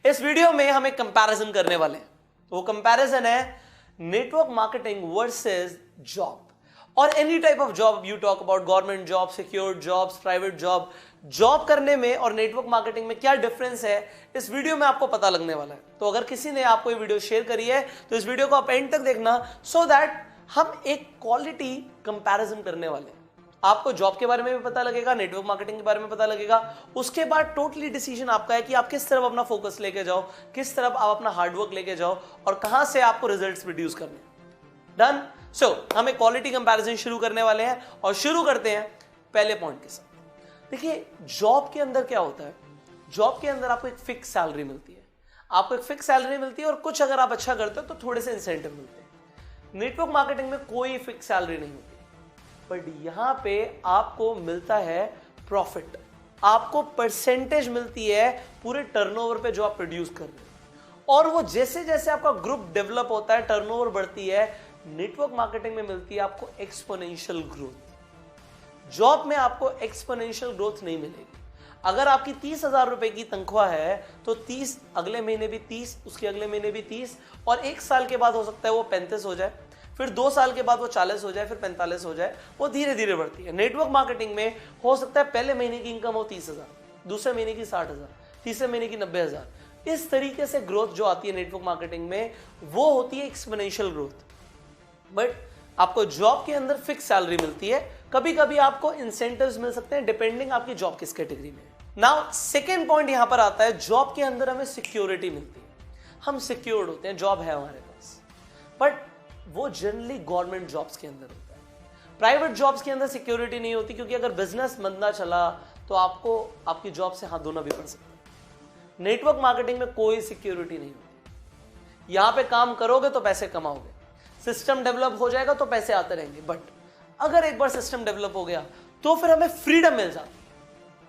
इस वीडियो में हम एक कंपैरिजन करने वाले हैं। तो वो कंपैरिजन है नेटवर्क मार्केटिंग वर्सेस जॉब। और any type of job you talk about, government job, secured jobs, private job करने में और नेटवर्क मार्केटिंग में क्या डिफरेंस है, इस वीडियो में आपको पता लगने वाला है। तो अगर किसी ने आपको ये वीडियो शेयर करी है तो इस वीडियो को आप एंड तक देखना, सो दैट हम एक क्वालिटी कंपैरिजन करने वाले हैं। आपको जॉब के बारे में भी पता लगेगा, नेटवर्क मार्केटिंग के बारे में पता लगेगा। उसके बाद टोटली डिसीजन आपका है कि आप किस तरफ अपना फोकस लेके जाओ, किस तरफ आप अपना हार्डवर्क लेके जाओ और कहां से आपको रिजल्ट्स प्रोड्यूस करने। डन। सो हम एक क्वालिटी कंपैरिजन शुरू करने वाले हैं और शुरू करते हैं पहले पॉइंट के साथ। देखिए, जॉब के अंदर क्या होता है, जॉब के अंदर आपको एक फिक्स सैलरी मिलती है, आपको एक फिक्स सैलरी मिलती है और कुछ अगर आप अच्छा करते हो तो थोड़े से इंसेंटिव मिलते हैं। नेटवर्क मार्केटिंग में कोई फिक्स सैलरी नहीं होती, बट यहां पे आपको मिलता है प्रॉफिट, आपको परसेंटेज मिलती है पूरे टर्नओवर पे जो आप प्रोड्यूस कर रहे हो। और वो जैसे जैसे आपका ग्रुप डेवलप होता है, टर्नओवर बढ़ती है, नेटवर्क मार्केटिंग में मिलती है आपको एक्सपोनेंशियल ग्रोथ। जॉब में आपको एक्सपोनेंशियल ग्रोथ नहीं मिलेगी। अगर आपकी 30,000 रुपए की तनख्वाह है तो 30, अगले महीने भी 30, उसके अगले महीने भी 30, और एक साल के बाद हो सकता है वो 35 हो जाए, फिर 2 साल के बाद वो 40 हो जाए, फिर 45 हो जाए। वो धीरे धीरे बढ़ती है। नेटवर्क मार्केटिंग में हो सकता है पहले महीने की इनकम हो 30,000, दूसरे महीने की 60,000, तीसरे महीने की 90,000। इस तरीके से ग्रोथ जो आती है नेटवर्क मार्केटिंग में, वो होती है एक्सपोनेंशियल ग्रोथ। बट आपको जॉब के अंदर फिक्स सैलरी मिलती है, कभी कभी आपको इंसेंटिव्स मिल सकते हैं डिपेंडिंग आपकी जॉब किस कैटेगरी में है। नाउ सेकेंड पॉइंट यहां पर आता है, जॉब के अंदर हमें सिक्योरिटी मिलती है, हम सिक्योर्ड होते हैं, जॉब है हमारे पास। बट वो जनरली गवर्नमेंट जॉब्स के अंदर होता है। प्राइवेट जॉब्स के अंदर सिक्योरिटी नहीं होती, क्योंकि अगर बिजनेस मंदा चला तो आपको आपकी जॉब से हाथ धोना भी पड़ सकता है। नेटवर्क मार्केटिंग में कोई सिक्योरिटी नहीं होती। यहां पे काम करोगे तो पैसे कमाओगे, सिस्टम डेवलप हो जाएगा तो पैसे आते रहेंगे। बट अगर एक बार सिस्टम डेवलप हो गया तो फिर हमें फ्रीडम मिल जाती है,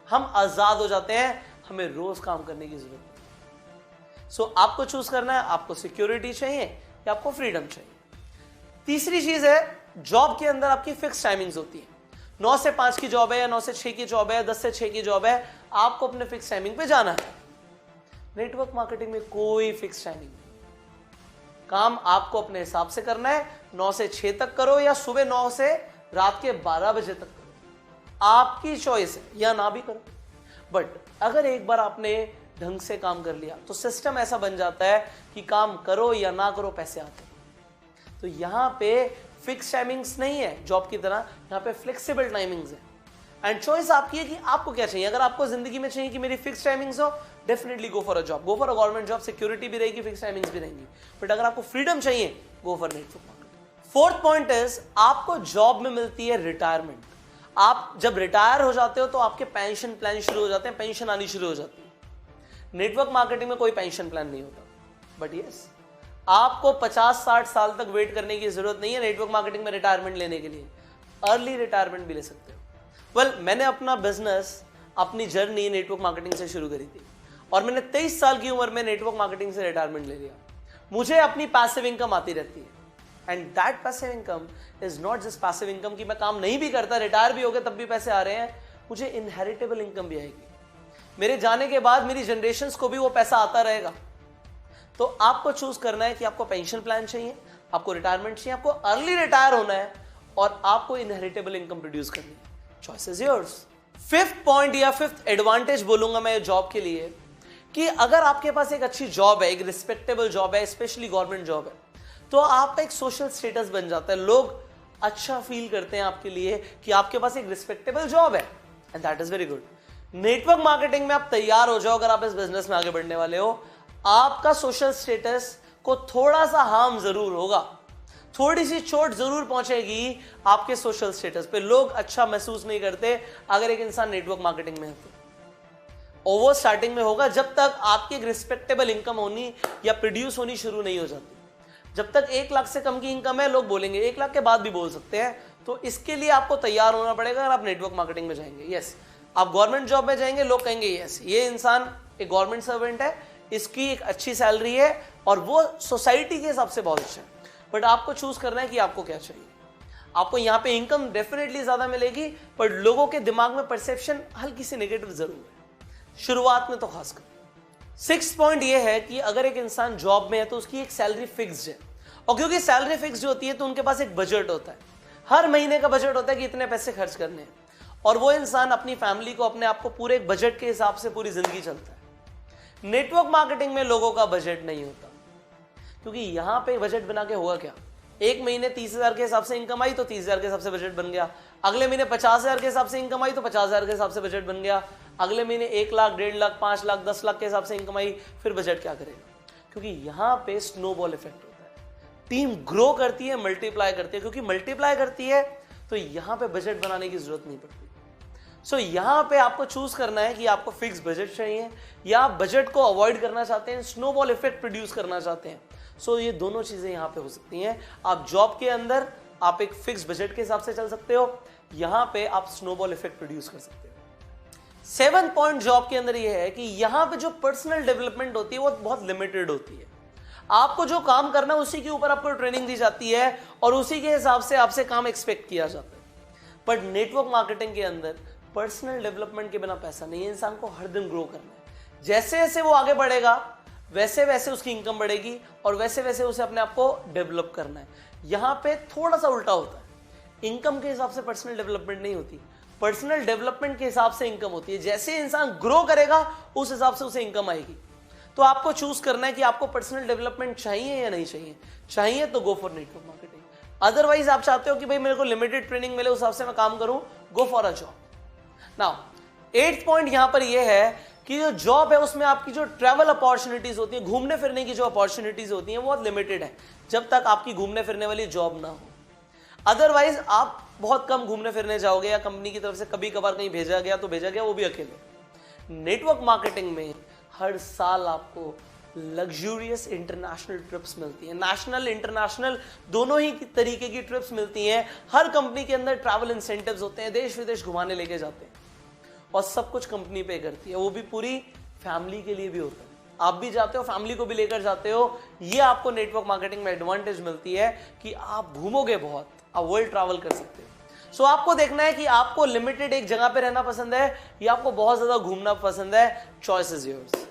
हम आजाद हो जाते हैं, हमें रोज काम करने की जरूरत नहीं। सो आपको चूज करना है, आपको सिक्योरिटी चाहिए या आपको फ्रीडम चाहिए। तीसरी चीज है, जॉब के अंदर आपकी फिक्स टाइमिंग्स होती है। 9 से 5 की जॉब है या 9 से 6 की जॉब है, 10 से 6 की जॉब है, आपको अपने फिक्स टाइमिंग पे जाना है। नेटवर्क मार्केटिंग में कोई फिक्स टाइमिंग नहीं, काम आपको अपने हिसाब से करना है। 9 से 6 तक करो या सुबह 9 से रात के 12 बजे तक करो, आपकी चॉइस है, या ना भी करो। बट अगर एक बार आपने ढंग से काम कर लिया तो सिस्टम ऐसा बन जाता है कि काम करो या ना करो पैसे आते हैं। तो यहां पे फिक्स टाइमिंग्स नहीं है जॉब की तरह, यहां पे फ्लेक्सिबल टाइमिंग्स है। एंड चॉइस आपकी है कि आपको क्या चाहिए। अगर आपको जिंदगी में चाहिए कि मेरी फिक्स टाइमिंग्स हो, definitely go for a job, go for a government job, security भी रहेगी, फिक्स टाइमिंग्स भी रहेंगी। बट अगर आपको फ्रीडम चाहिए, go for network marketing. Fourth point is, आपको जॉब में मिलती है रिटायरमेंट। आप जब रिटायर हो जाते हो तो आपके पेंशन प्लान शुरू हो जाते हैं, पेंशन आनी शुरू हो जाती है। नेटवर्क मार्केटिंग में कोई पेंशन प्लान नहीं होता। बट यस, आपको 50-60 साल तक वेट करने की जरूरत नहीं है नेटवर्क मार्केटिंग में रिटायरमेंट लेने के लिए। अर्ली रिटायरमेंट भी ले सकते हो। मैंने अपना बिजनेस, अपनी जर्नी नेटवर्क मार्केटिंग से शुरू करी थी और मैंने 23 साल की उम्र में नेटवर्क मार्केटिंग से रिटायरमेंट ले लिया। मुझे अपनी पैसिव इनकम आती रहती है, and that passive income is not just passive income कि मैं काम नहीं भी करता, रिटायर भी हो गया तब भी पैसे आ रहे हैं। मुझे इनहेरिटेबल इनकम भी आएगी, मेरे जाने के बाद मेरी जनरेशंस को भी वो पैसा आता रहेगा। तो आपको चूज करना है कि आपको पेंशन प्लान चाहिए, आपको रिटायरमेंट चाहिए, आपको अर्ली रिटायर होना है, और आपको इनहेरिटेबल इनकम प्रोड्यूस करनी है। Choice is yours. Fifth point या फिफ्थ एडवांटेज बोलूंगा मैं जॉब के लिए, कि अगर आपके पास एक अच्छी जॉब है, एक रिस्पेक्टेबल जॉब है, स्पेशली गवर्नमेंट जॉब है, तो आपका एक सोशल स्टेटस बन जाता है। लोग अच्छा फील करते हैं आपके लिए कि आपके पास एक रिस्पेक्टेबल जॉब है, and that is very good. Network marketing में आप तैयार हो जाओ, अगर आप इस बिजनेस में आगे बढ़ने वाले हो, आपका सोशल स्टेटस को थोड़ा सा हार्म जरूर होगा, थोड़ी सी चोट जरूर पहुंचेगी आपके सोशल स्टेटस पे। लोग अच्छा महसूस नहीं करते अगर एक इंसान नेटवर्क मार्केटिंग में है तो। और वो स्टार्टिंग में होगा, जब तक आपकी एक रिस्पेक्टेबल इनकम होनी या प्रोड्यूस होनी शुरू नहीं हो जाती। जब तक 1 लाख से कम की इनकम है, लोग बोलेंगे, 1 लाख के बाद भी बोल सकते हैं। तो इसके लिए आपको तैयार होना पड़ेगा। अगर आप नेटवर्क मार्केटिंग में जाएंगे, यस, आप गवर्नमेंट जॉब में जाएंगे, लोग कहेंगे यस, ये इंसान एक गवर्नमेंट सर्वेंट है, इसकी एक अच्छी सैलरी है और वो सोसाइटी के हिसाब से बहुत अच्छा है। बट आपको चूज करना है कि आपको क्या चाहिए। आपको यहाँ पे इनकम डेफिनेटली ज्यादा मिलेगी, पर लोगों के दिमाग में परसेप्शन हल्की सी नेगेटिव जरूर है, शुरुआत में तो खासकर। सिक्स पॉइंट ये है कि अगर एक इंसान जॉब में है तो उसकी एक सैलरी फिक्स्ड है, और क्योंकि सैलरी फिक्स्ड होती है तो उनके पास एक बजट होता है, हर महीने का बजट होता है कि इतने पैसे खर्च करने हैं, और वो इंसान अपनी फैमिली को, अपने आप को पूरे एक बजट के हिसाब से पूरी जिंदगी चलता है। नेटवर्क मार्केटिंग में लोगों का बजट नहीं होता, क्योंकि यहां पे बजट बना के होगा क्या, एक महीने 30,000 के हिसाब से इनकम आई तो 30,000 के हिसाब से बजट बन गया, अगले महीने 50,000 के हिसाब से इनकम आई तो 50,000 के हिसाब से बजट बन गया, अगले महीने 1 लाख, 1.5 लाख, 5 लाख, 10 लाख के हिसाब से इनकम आई, फिर बजट क्या करेगा? क्योंकि यहां पे स्नोबॉल इफेक्ट होता है, टीम ग्रो करती है, मल्टीप्लाई करती है, क्योंकि मल्टीप्लाई करती है तो यहां पे बजट बनाने की जरूरत नहीं पड़ती। सो यहां पे आपको चूज करना है कि आपको फिक्स बजट चाहिए या आप बजट को अवॉइड करना चाहते हैं, स्नोबॉल इफेक्ट प्रोड्यूस करना चाहते हैं। सो ये दोनों चीजें यहां पे हो सकती हैं। आप जॉब के अंदर आप एक फिक्स बजट के हिसाब से चल सकते हो, यहां पे आप स्नोबॉल इफेक्ट प्रोड्यूस कर सकते हो। 7 पॉइंट जॉब के अंदर यह है कि यहां पे जो पर्सनल डेवलपमेंट होती है वो बहुत लिमिटेड होती है। आपको जो काम करना है उसी के ऊपर आपको ट्रेनिंग दी जाती है और उसी के हिसाब से आपसे काम एक्सपेक्ट किया जाता है। बट नेटवर्क मार्केटिंग के अंदर पर्सनल डेवलपमेंट के बिना पैसा नहीं है, इंसान को हर दिन ग्रो करना है। जैसे जैसे वो आगे बढ़ेगा वैसे वैसे उसकी इनकम बढ़ेगी और वैसे वैसे उसे अपने आप को डेवलप करना है। यहां पे थोड़ा सा उल्टा होता है, इनकम के हिसाब से पर्सनल डेवलपमेंट नहीं होती, पर्सनल डेवलपमेंट के हिसाब से इनकम होती है। जैसे इंसान ग्रो करेगा उस हिसाब से उसे इनकम आएगी। तो आपको चूज करना है कि आपको पर्सनल डेवलपमेंट चाहिए या नहीं चाहिए। चाहिए तो go for network marketing, otherwise आप चाहते हो कि भाई मेरे को लिमिटेड ट्रेनिंग मिले, उस हिसाब से मैं काम करूं, go for a job. Now 8th point यहां पर यह है कि जो जॉब है उसमें आपकी जो ट्रैवल अपॉर्चुनिटीज होती है, घूमने फिरने की जो अपॉर्चुनिटीज होती हैं वो बहुत लिमिटेड है, जब तक आपकी घूमने फिरने वाली जॉब ना हो। अदरवाइज आप बहुत कम घूमने फिरने जाओगे या कंपनी की तरफ से कभी कभार कहीं भेजा गया तो भेजा गया, वो भी अकेले। नेटवर्क मार्केटिंग में हर साल आपको लग्जूरियस इंटरनेशनल ट्रिप्स मिलती हैं, नेशनल इंटरनेशनल दोनों ही तरीके की ट्रिप्स मिलती हैं। हर कंपनी के अंदर ट्रैवल इंसेंटिव्स होते हैं, देश विदेश घुमाने लेके जाते हैं और सब कुछ कंपनी पे करती है, वो भी पूरी फैमिली के लिए भी होता है। आप भी जाते हो, फैमिली को भी लेकर जाते हो। ये आपको नेटवर्क मार्केटिंग में एडवांटेज मिलती है कि आप घूमोगे बहुत, आप वर्ल्ड ट्रैवल कर सकते हो। सो आपको देखना है कि आपको लिमिटेड एक जगह पे रहना पसंद है या आपको बहुत ज्यादा घूमना पसंद है। Choice is yours.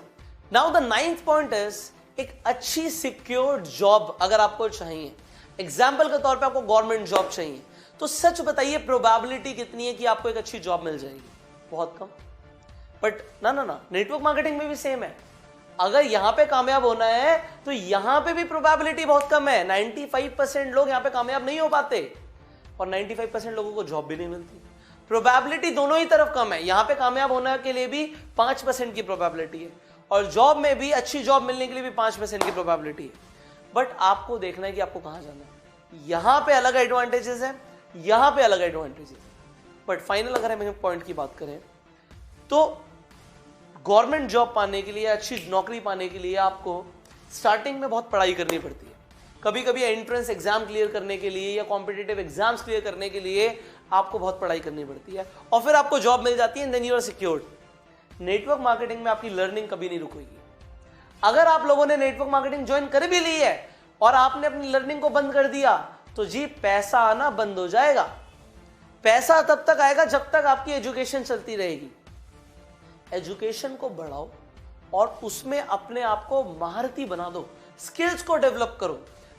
Now the 9th point is एक अच्छी सिक्योर्ड जॉब अगर आपको चाहिए, एग्जाम्पल के तौर पे आपको गवर्नमेंट जॉब चाहिए, तो सच बताइए प्रोबेबिलिटी कितनी है कि आपको एक अच्छी जॉब मिल जाएगी? बहुत कम। बट ना नेटवर्क मार्केटिंग में भी सेम है। अगर यहां पे कामयाब होना है तो यहां पे भी प्रोबेबिलिटी बहुत कम है। 95% लोग यहां पे कामयाब नहीं हो पाते और 95% लोगों को जॉब भी नहीं मिलती। प्रोबेबिलिटी दोनों ही तरफ कम है, यहां पे कामयाब होने के लिए भी 5% की प्रोबेबिलिटी है और जॉब में भी अच्छी जॉब मिलने के लिए भी 5% की प्रोबेबिलिटी है। बट आपको देखना है कि आपको कहां जाना है। यहां पे अलग एडवांटेजेस है, यहां पे अलग एडवांटेजेस है। बट फाइनल अगर हम पॉइंट की बात करें तो गवर्नमेंट जॉब पाने के लिए, अच्छी नौकरी पाने के लिए आपको स्टार्टिंग में बहुत पढ़ाई करनी पड़ती है। कभी कभी एंट्रेंस एग्जाम क्लियर करने के लिए या कॉम्पिटिटिव एग्जाम्स क्लियर करने के लिए आपको बहुत पढ़ाई करनी पड़ती है और फिर आपको जॉब मिल जाती है, then you are secured. Network marketing में आपकी लर्निंग कभी नहीं रुकेगी। अगर आप लोगों ने नेटवर्क मार्केटिंग ज्वाइन कर भी ली है और आपने अपनी लर्निंग को बंद कर दिया तो जी पैसा आना बंद हो जाएगा। पैसा तब तक आएगा जब तक आपकी एजुकेशन चलती रहेगी। एजुकेशन को बढ़ाओ और उसमें अपने आप को महारती बना दो, स्किल्स को डेवलप करो,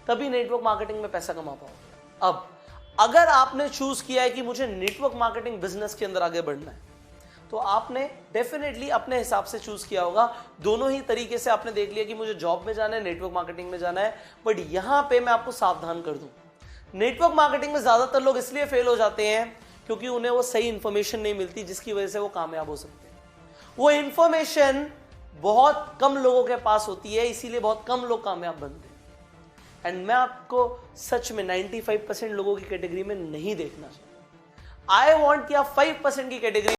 तभी नेटवर्क मार्केटिंग में पैसा कमा पाओगे। अब अगर आपने चूज किया है कि मुझे नेटवर्क मार्केटिंग बिजनेस के अंदर आगे बढ़ना है तो आपने डेफिनेटली अपने हिसाब से चूज किया होगा। दोनों ही तरीके से आपने देख लिया कि मुझे जॉब में जाना है, नेटवर्क मार्केटिंग में जाना है। बट यहां पे मैं आपको सावधान कर दूं, नेटवर्क मार्केटिंग में ज्यादातर लोग इसलिए फेल हो जाते हैं क्योंकि उन्हें वो सही इंफॉर्मेशन नहीं मिलती जिसकी वजह से वो कामयाब हो सकते हैं। वो इंफॉर्मेशन बहुत कम लोगों के पास होती है, इसीलिए बहुत कम लोग कामयाब बनते हैं। एंड मैं आपको सच में 95% लोगों की कैटेगरी में नहीं देखना चाहता। आई वॉन्ट कि आप 5% की कैटेगरी